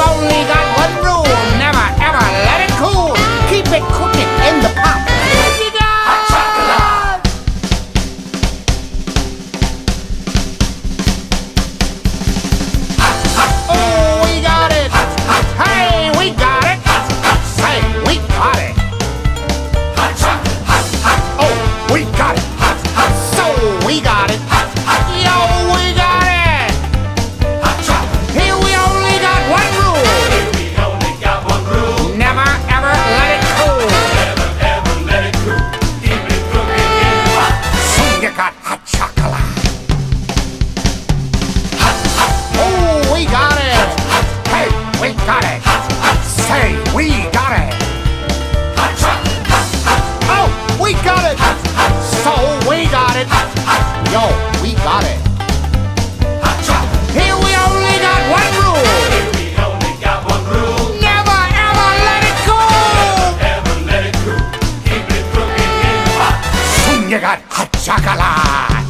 only got one rule. Never ever let it cool. Keep it cooking in the pot. You got hot chocolate. Oh, we got it. Hey, we got it. Say, we got it. Hot chocolate. Oh, we got it. So we got it. Yo, we got it. Hot chocolate. Here we only got one rule. Here we only got one rule. Never ever let it cool. Never ever let it cool. Keep it cooking in the pot. Soon you got hot chocolate. Oh, we got it. Hey, we got it. Say, we got it. Hot chocolate. Oh, we got it. So we got it. Yo, we got it. Hot chocolate. Here we only got one rule. Here we only got one rule. Never ever let it go. Ever let it cool. Keep it cooking in the pot. Soon you got hot chocolate.